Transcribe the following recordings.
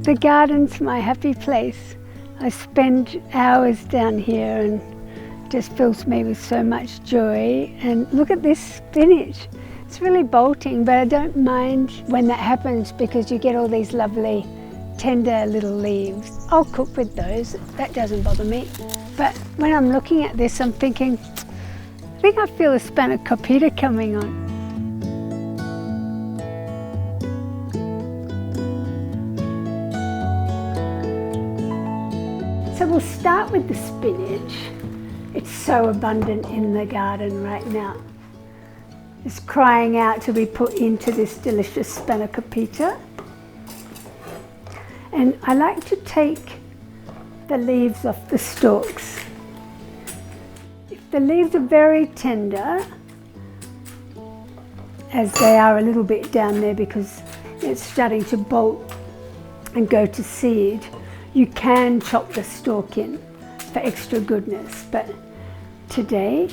The garden's my happy place. I spend hours down here and it just fills me with so much joy. And look at this spinach. It's really bolting, but I don't mind when that happens because you get all these lovely tender little leaves. I'll cook with those, that doesn't bother me. But when I'm looking at this, I'm thinking, I think I feel a Spanakopita coming on. So we'll start with the spinach. It's so abundant in the garden right now. It's crying out to be put into this delicious Spanakopita. And I like to take the leaves off the stalks. If the leaves are very tender, as they are a little bit down there because it's starting to bolt and go to seed, you can chop the stalk in for extra goodness, but today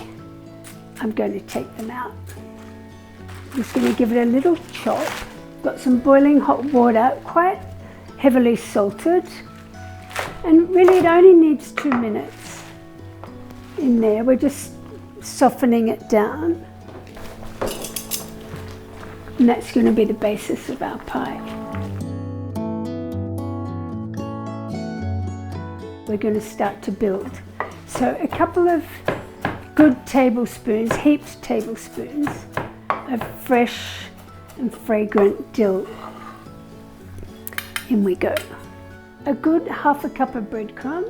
I'm going to take them out. I'm just going to give it a little chop. Got some boiling hot water, quite heavily salted, and really it only needs 2 minutes in there. We're just softening it down, and that's going to be the basis of our pie. We're going to start to build. So a couple of good tablespoons, heaped tablespoons of fresh and fragrant dill. In we go. A good ½ a cup of breadcrumb.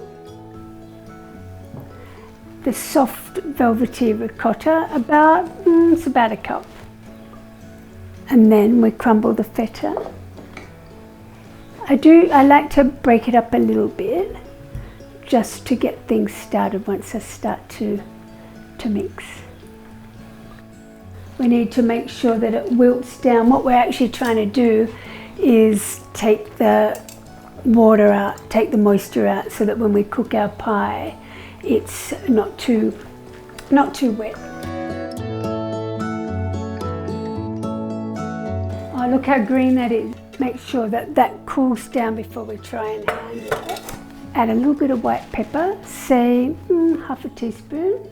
The soft velvety ricotta, it's about a cup. And then we crumble the feta. I like to break it up a little bit, just to get things started once I start to mix. We need to make sure that it wilts down. What we're actually trying to do is take the water out, take the moisture out, so that when we cook our pie, it's not too wet. Oh, look how green that is. Make sure that that cools down before we try and handle it. Add a little bit of white pepper, say ½ a teaspoon.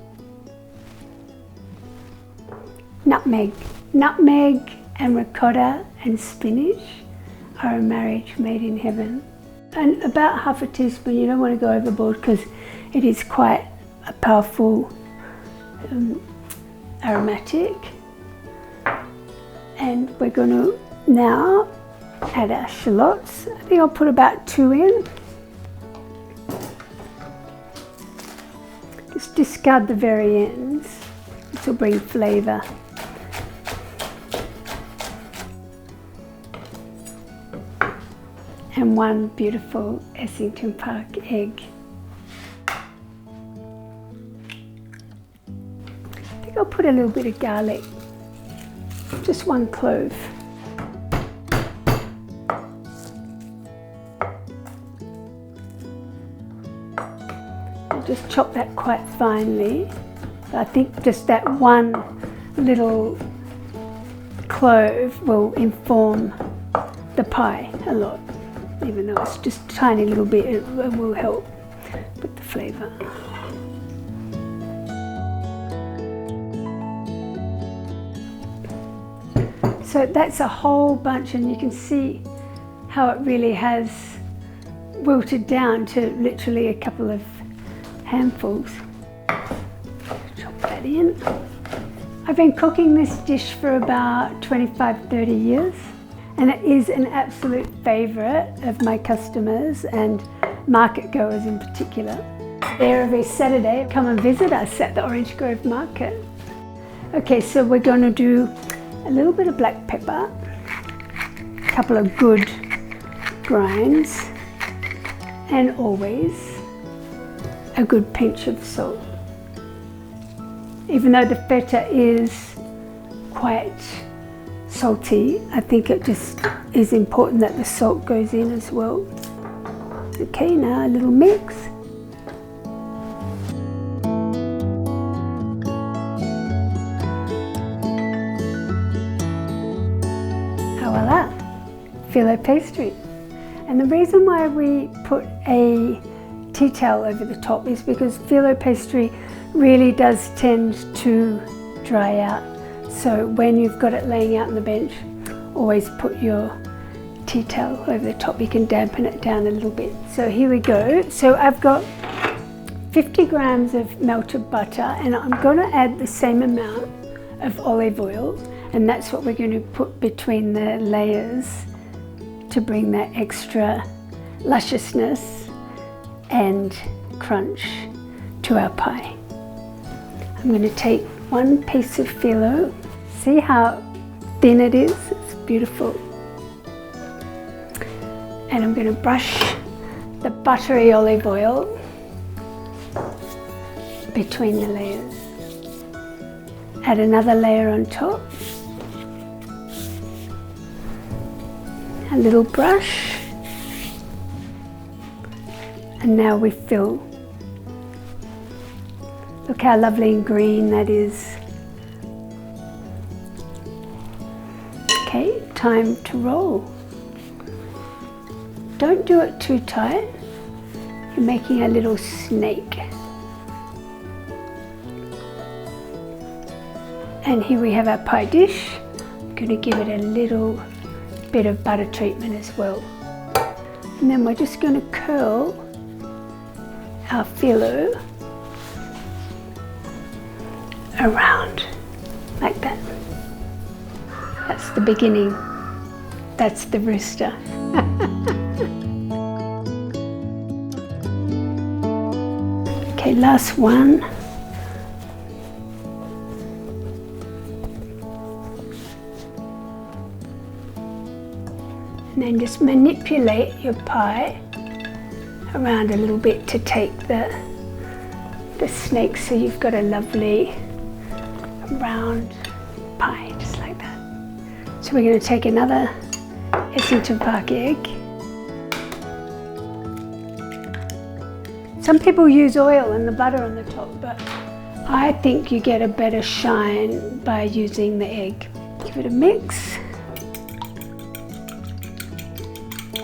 Nutmeg. Nutmeg and ricotta and spinach are a marriage made in heaven. And about ½ a teaspoon, you don't want to go overboard because it is quite a powerful aromatic. And we're going to now add our shallots. I think I'll put about 2 in. Just discard the very ends. This will bring flavour. And 1 beautiful Essington Park egg. I think I'll put a little bit of garlic, just 1 clove. I'll just chop that quite finely. I think just that 1 little clove will inform the pie a lot. Even though it's just a tiny little bit, it will help with the flavour. So that's a whole bunch, and you can see how it really has wilted down to literally a couple of handfuls. Chop that in. I've been cooking this dish for about 25-30 years. And it is an absolute favourite of my customers and market goers in particular. There every Saturday, come and visit us at the Orange Grove Market. Okay, so we're going to do a little bit of black pepper, a couple of good grinds, and always a good pinch of salt. Even though the feta is quite salty, I think it just is important that the salt goes in as well. Okay, now a little mix. Voila, phyllo pastry. And the reason why we put a tea towel over the top is because phyllo pastry really does tend to dry out. So when you've got it laying out on the bench, always put your tea towel over the top. You can dampen it down a little bit. So here we go. So I've got 50 grams of melted butter, and I'm going to add the same amount of olive oil, and that's what we're going to put between the layers to bring that extra lusciousness and crunch to our pie. I'm going to take one piece of phyllo. See how thin it is? It's beautiful. And I'm going to brush the buttery olive oil between the layers. Add another layer on top. A little brush. And now we fill. Look how lovely and green that is. Okay, time to roll. Don't do it too tight. You're making a little snake. And here we have our pie dish. I'm going to give it a little bit of butter treatment as well. And then we're just going to curl our phyllo around like that. That's the beginning. That's the rooster. Okay, last one. And then just manipulate your pie around a little bit to take the snake, so you've got a lovely round pie, just like that. So we're going to take another Essington Park egg. Some people use oil and the butter on the top, but I think you get a better shine by using the egg. Give it a mix.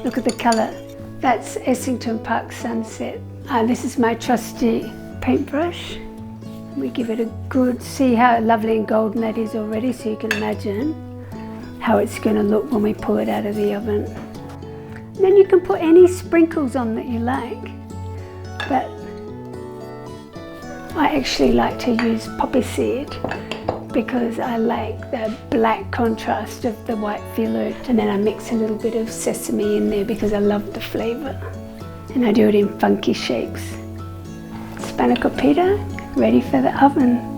Look at the colour. That's Essington Park Sunset. This is my trusty paintbrush. We give it a good, see how lovely and golden that is already, so you can imagine how it's going to look when we pull it out of the oven. And then you can put any sprinkles on that you like, but I actually like to use poppy seed because I like the black contrast of the white phyllo, and then I mix a little bit of sesame in there because I love the flavour, and I do it in funky shapes. Spanakopita, ready for the oven.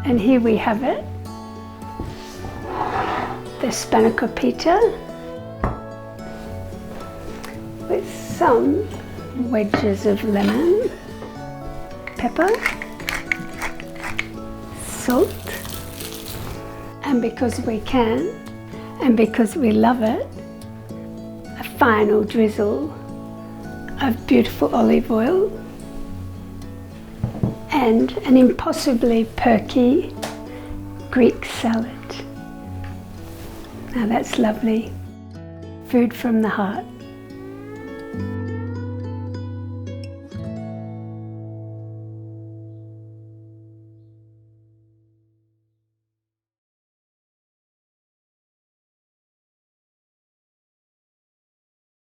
And here we have it, the Spanakopita with some wedges of lemon, pepper, salt, and because we can, and because we love it, a final drizzle of beautiful olive oil and an impossibly perky Greek salad. Now that's lovely. Food from the heart.